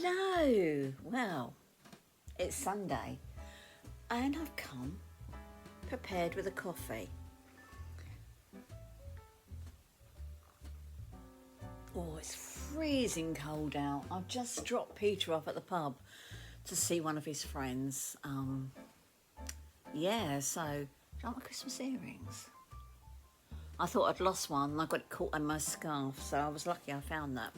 Hello. Well, it's Sunday and I've come prepared with a coffee. Oh, it's freezing cold out. I've just dropped Peter off at the pub to see one of his friends. So, do you like my Christmas earrings? I thought I'd lost one and I got it caught in my scarf, so I was lucky I found that.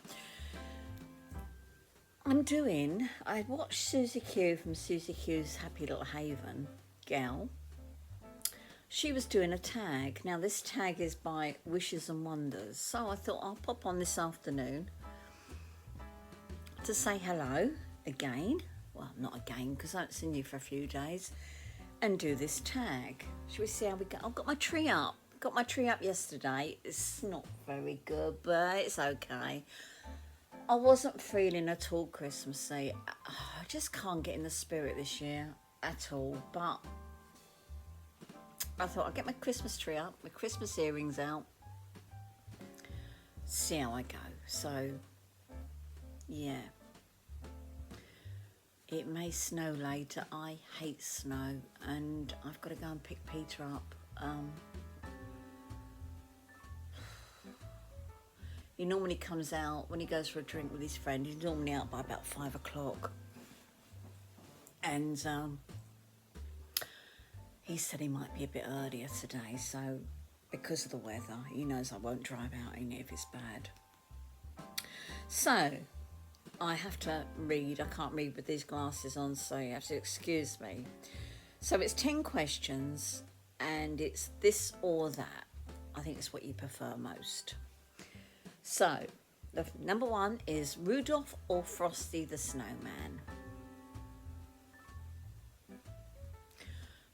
I watched Susie Q from Susie Q's Happy Little Haven, gal. She was doing a tag. Now this tag is by Wishes and Wonders. So I thought I'll pop on this afternoon to say hello again. Well, not again, because I haven't seen you for a few days. And do this tag. Shall we see how we go? I've got my tree up. Got my tree up yesterday. It's not very good, but it's okay. I wasn't feeling at all Christmassy. I just can't get in the spirit this year at all. But I thought I'd get my Christmas tree up, my Christmas earrings out, see how I go. So, yeah. It may snow later. I hate snow and I've got to go and pick Peter up. He normally comes out when he goes for a drink with his friend. He's normally out by about 5 o'clock. And he said he might be a bit earlier today. So because of the weather, he knows I won't drive out in it if it's bad. So I have to read. I can't read with these glasses on, so you have to excuse me. So it's 10 questions and it's this or that. I think it's what you prefer most. So, the number one is Rudolph or Frosty the Snowman?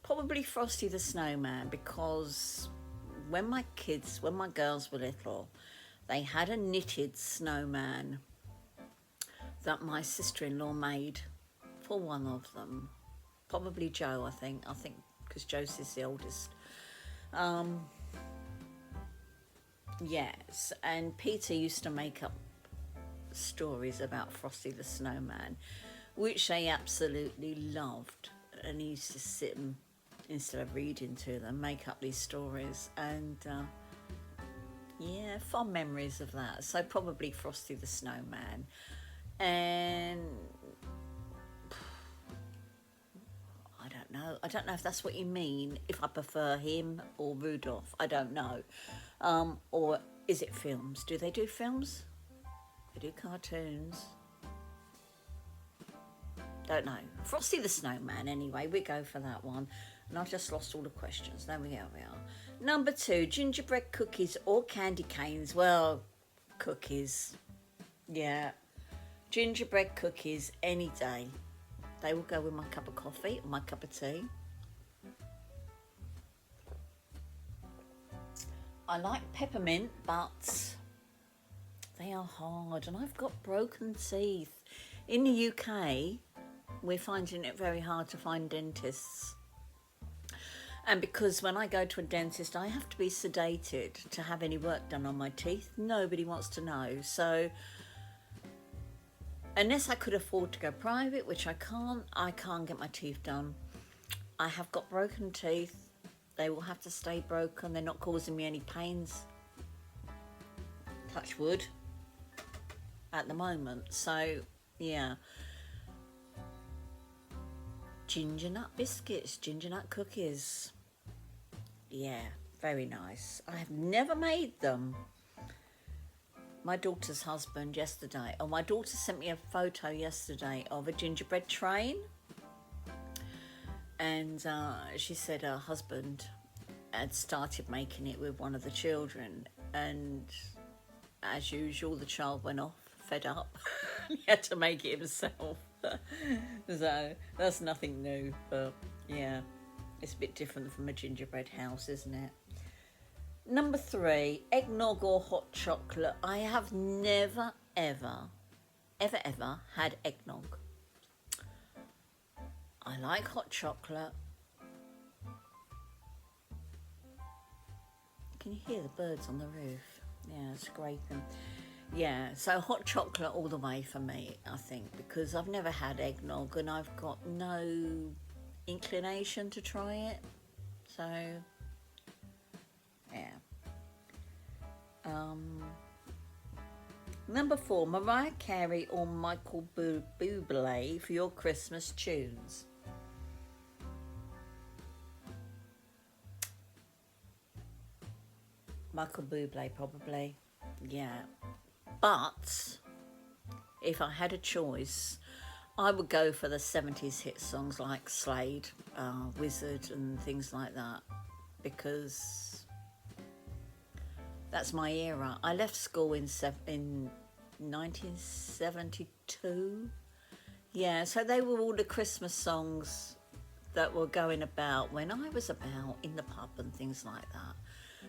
Probably Frosty the Snowman, because when my girls were little, they had a knitted snowman that my sister-in-law made for one of them. Probably Joe, I think, because Josie's the oldest. Yes, and Peter used to make up stories about Frosty the Snowman, which they absolutely loved. And he used to sit and, instead of reading to them, make up these stories. And fond memories of that. So probably Frosty the Snowman. And I don't know if that's what you mean, if I prefer him or Rudolph. I don't know. Or is it films? Do they do films? They do cartoons. Don't know. Frosty the Snowman, anyway. We go for that one. And I've just lost all the questions. There we are. Number 2, gingerbread cookies or candy canes? Well, cookies. Yeah. Gingerbread cookies any day. They will go with my cup of coffee or my cup of tea. I like peppermint, but they are hard and I've got broken teeth. In the UK, we're finding it very hard to find dentists. And because when I go to a dentist, I have to be sedated to have any work done on my teeth. Nobody wants to know. So unless I could afford to go private, which I can't get my teeth done. I have got broken teeth. They will have to stay broken. They're not causing me any pains. Touch wood. At the moment. So, yeah. Ginger nut biscuits. Ginger nut cookies. Yeah, very nice. I have never made them. My daughter's husband yesterday. Oh, my daughter sent me a photo yesterday of a gingerbread train. And she said her husband had started making it with one of the children. And as usual, the child went off, fed up. He had to make it himself. So that's nothing new. But yeah, it's a bit different from a gingerbread house, isn't it? Number 3, eggnog or hot chocolate. I have never, ever had eggnog. I like hot chocolate. Can you hear the birds on the roof? Yeah, scraping. Yeah, so hot chocolate all the way for me, I think, because I've never had eggnog and I've got no inclination to try it. So, yeah. Um, Number 4, Mariah Carey or Michael Bublé for your Christmas tunes. Michael Bublé, probably. Yeah. But if I had a choice, I would go for the 70s hit songs like Slade, Wizard, and things like that, because that's my era. I left school in 1972. Yeah, so they were all the Christmas songs that were going about when I was about in the pub and things like that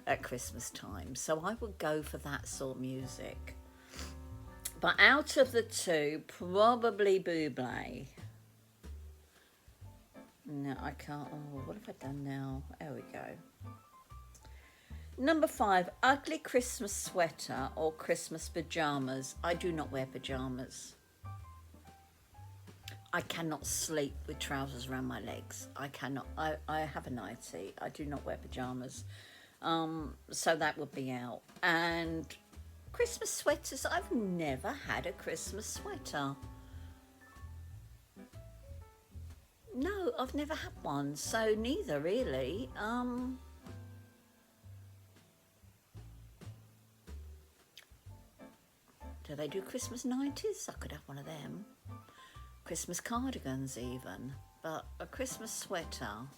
at Christmas time. So I would go for that sort of music. But out of the two, probably Bublé. No, I can't. Oh, what have I done now? There we go. Number 5, ugly Christmas sweater or Christmas pajamas. I do not wear pajamas. I cannot sleep with trousers around my legs. I cannot. I have a nightie. I do not wear pajamas. So that would be out. And Christmas sweaters, I've never had a Christmas sweater. No, I've never had one. So neither really. Do they do Christmas 90s? I could have one of them. Christmas cardigans even. But a Christmas sweater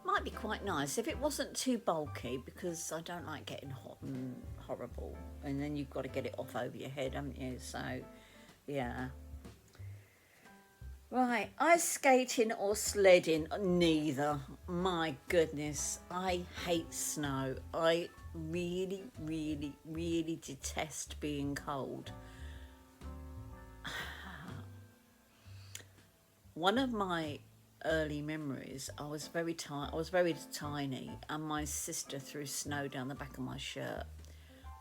might be quite nice if it wasn't too bulky, because I don't like getting hot and horrible. And then you've got to get it off over your head, haven't you? So, yeah. Right, ice skating or sledding? Neither. My goodness, I hate snow. I really, really, really detest being cold. One of my early memories, I was very tiny, and my sister threw snow down the back of my shirt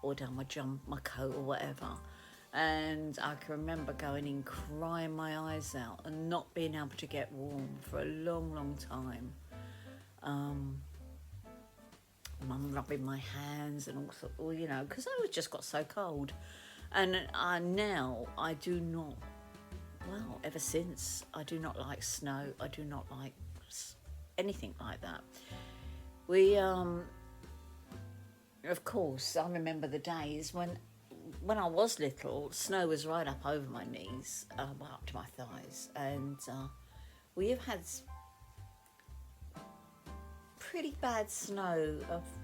or down my coat or whatever. And I can remember going in crying my eyes out and not being able to get warm for a long, long time. Mum rubbing my hands and all sorts, because I just got so cold. And now I do not, ever since, I do not like snow. I do not like anything like that. We, of course, I remember the days when I was little, snow was right up over my knees, up to my thighs, and we have had pretty bad snow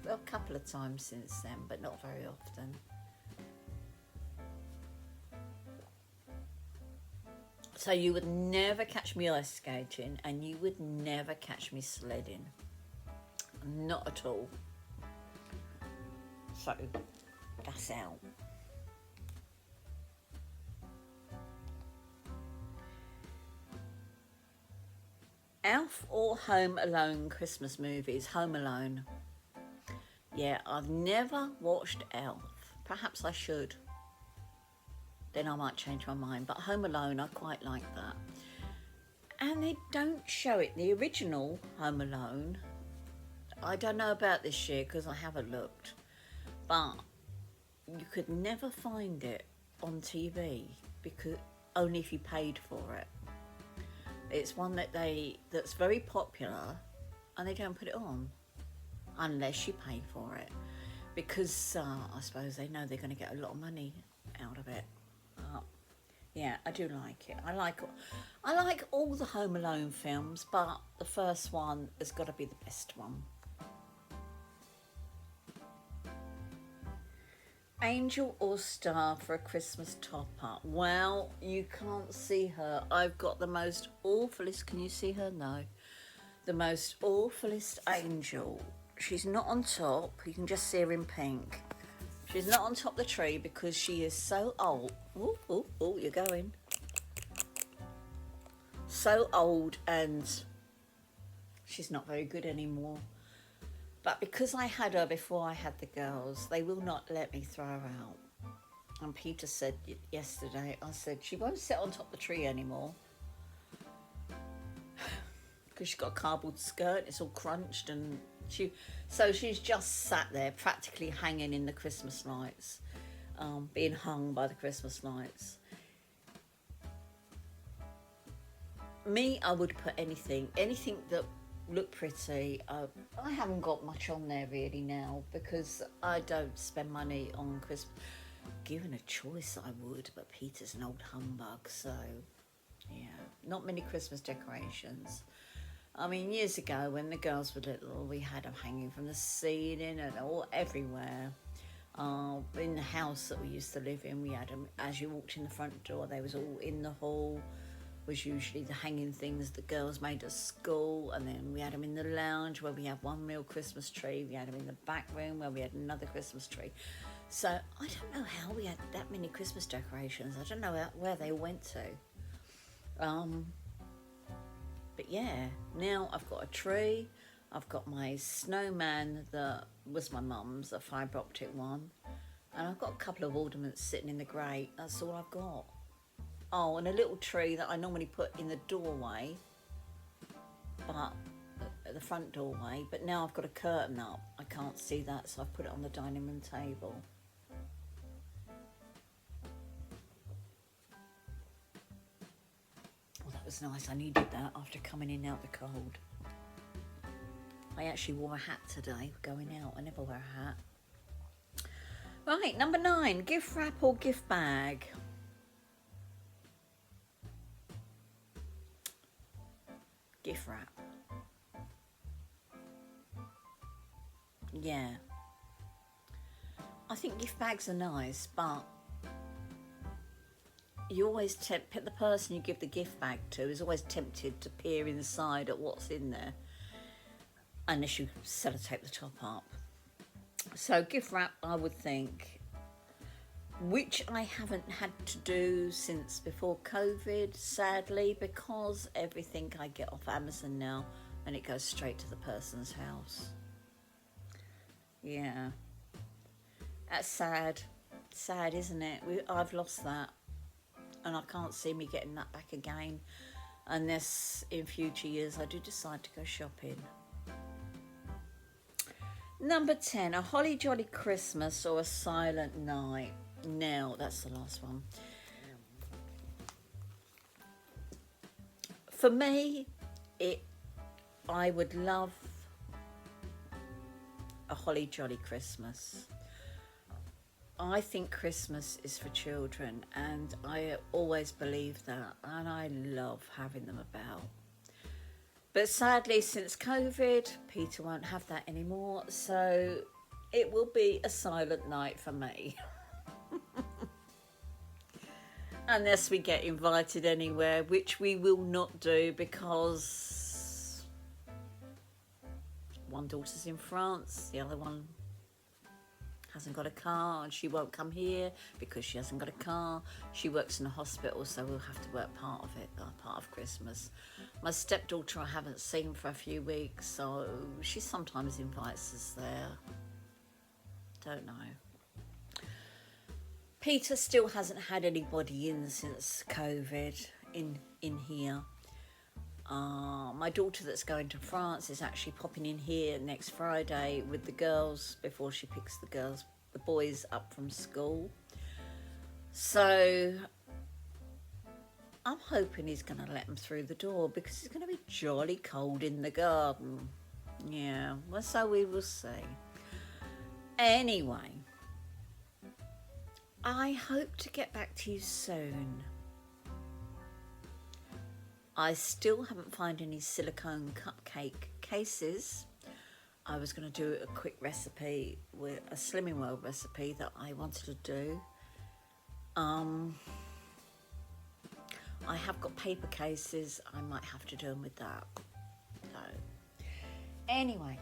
a couple of times since then, but not very often. So you would never catch me ice skating, and you would never catch me sledding. Not at all. So that's out. Elf or Home Alone Christmas movies? Home Alone. Yeah, I've never watched Elf. Perhaps I should. Then I might change my mind. But Home Alone, I quite like that. And they don't show it. The original Home Alone, I don't know about this year because I haven't looked. But you could never find it on TV, because only if you paid for it. It's one that's very popular, and they don't put it on unless you pay for it, because I suppose they know they're going to get a lot of money out of it. Yeah, I do like it. I like all the Home Alone films, but the first one has got to be the best one. Angel or star for a Christmas top-up? Well, you can't see her. I've got the most awfulest... Can you see her? No. The most awfulest angel. She's not on top. You can just see her in pink. She's not on top of the tree because she is so old. Oh, you're going. So old, and she's not very good anymore. But because I had her before I had the girls, they will not let me throw her out. And Peter said yesterday, I said, she won't sit on top of the tree anymore because she's got a cardboard skirt, it's all crunched, and she's just sat there practically hanging in the Christmas lights, being hung by the Christmas lights. Me, I would put anything that looked pretty. I haven't got much on there really now because I don't spend money on Christmas. Given a choice, I would, but Peter's an old humbug, so yeah, not many Christmas decorations. I mean, years ago when the girls were little, we had them hanging from the ceiling and all everywhere. In the house that we used to live in, we had them as you walked in the front door. They was all in the hall. Was usually the hanging things that girls made at school, and then we had them in the lounge where we had one real Christmas tree. We had them in the back room where we had another Christmas tree. So I don't know how we had that many Christmas decorations. I don't know where they went to. But yeah, now I've got a tree. I've got my snowman that was my mum's, a fibre optic one. And I've got a couple of ornaments sitting in the grate. That's all I've got. Oh, and a little tree that I normally put in the doorway, but at the front doorway. But now I've got a curtain up. I can't see that, so I've put it on the dining room table. Oh, that was nice. I needed that after coming in out the cold. I actually wore a hat today going out. I never wear a hat. Right, number 9, gift wrap or gift bag. Gift wrap. Yeah. I think gift bags are nice, but you always the person you give the gift bag to is always tempted to peer inside at what's in there, unless you sellotape the top up. So gift wrap, I would think, which I haven't had to do since before COVID, sadly, because everything I get off Amazon now and it goes straight to the person's house. Yeah. That's sad. Sad, isn't it? I've lost that. And I can't see me getting that back again unless in future years I do decide to go shopping. Number 10, a holly jolly Christmas or a silent night. Now, that's the last one. For me, I would love a holly jolly Christmas. I think Christmas is for children, and I always believe that, and I love having them about. But sadly, since COVID, Peter won't have that anymore, so it will be a silent night for me. Unless we get invited anywhere, which we will not do because one daughter's in France, the other one hasn't got a car, and she won't come here because she hasn't got a car. She works in a hospital, so we'll have to work part of it, part of Christmas. My stepdaughter I haven't seen for a few weeks, so she sometimes invites us there. Don't know. Peter still hasn't had anybody in since COVID in here. My daughter that's going to France is actually popping in here next Friday with the girls before she picks the boys up from school. So I'm hoping he's going to let them through the door because it's going to be jolly cold in the garden. Yeah, well, so we will see. Anyway, I hope to get back to you soon. I still haven't found any silicone cupcake cases. I was going to do a quick recipe, with a Slimming World recipe that I wanted to do. I have got paper cases. I might have to do them with that. So, anyway,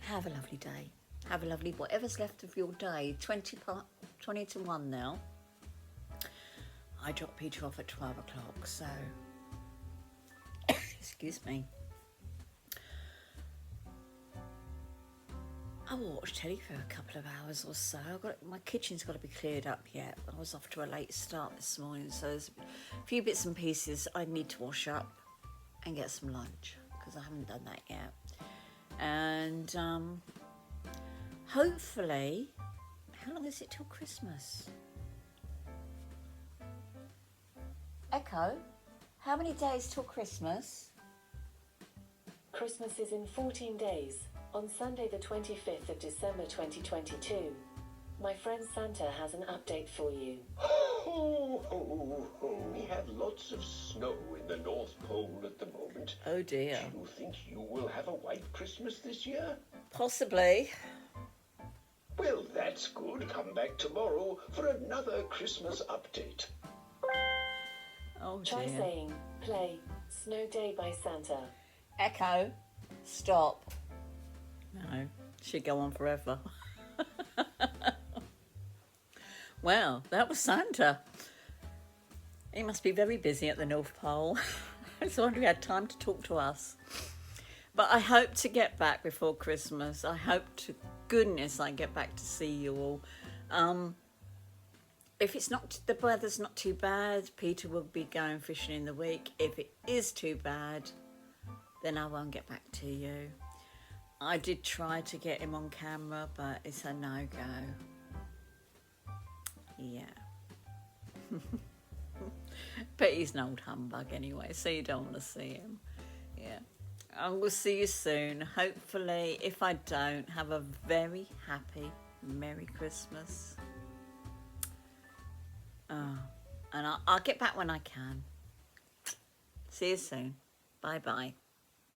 have a lovely day. Have a lovely, whatever's left of your day. 20 to 1 now. I drop Peter off at 12 o'clock, so excuse me. I watched telly for a couple of hours or so. My kitchen's got to be cleared up yet. I was off to a late start this morning, so there's a few bits and pieces I need to wash up and get some lunch, because I haven't done that yet. And hopefully, how long is it till Christmas? Echo, how many days till Christmas? Christmas is in 14 days, on Sunday the 25th of December 2022. My friend Santa has an update for you. We have lots of snow in the North Pole at the moment. Oh dear. Do you think you will have a white Christmas this year? Possibly. Well, that's good. Come back tomorrow for another Christmas update. Oh Try dear. saying, play Snow Day by Santa. Echo, stop. No, she'd go on forever. Well, that was Santa. He must be very busy at the North Pole. I just wonder if he had time to talk to us. But I hope to get back before Christmas. I hope to goodness I get back to see you all. If it's not, the weather's not too bad, Peter will be going fishing in the week. If it is too bad, then I won't get back to you. I did try to get him on camera, but it's a no-go. Yeah. But he's an old humbug anyway, so you don't want to see him. Yeah. I will see you soon. Hopefully, if I don't, have a very happy Merry Christmas. And I'll get back when I can. See you soon. Bye-bye.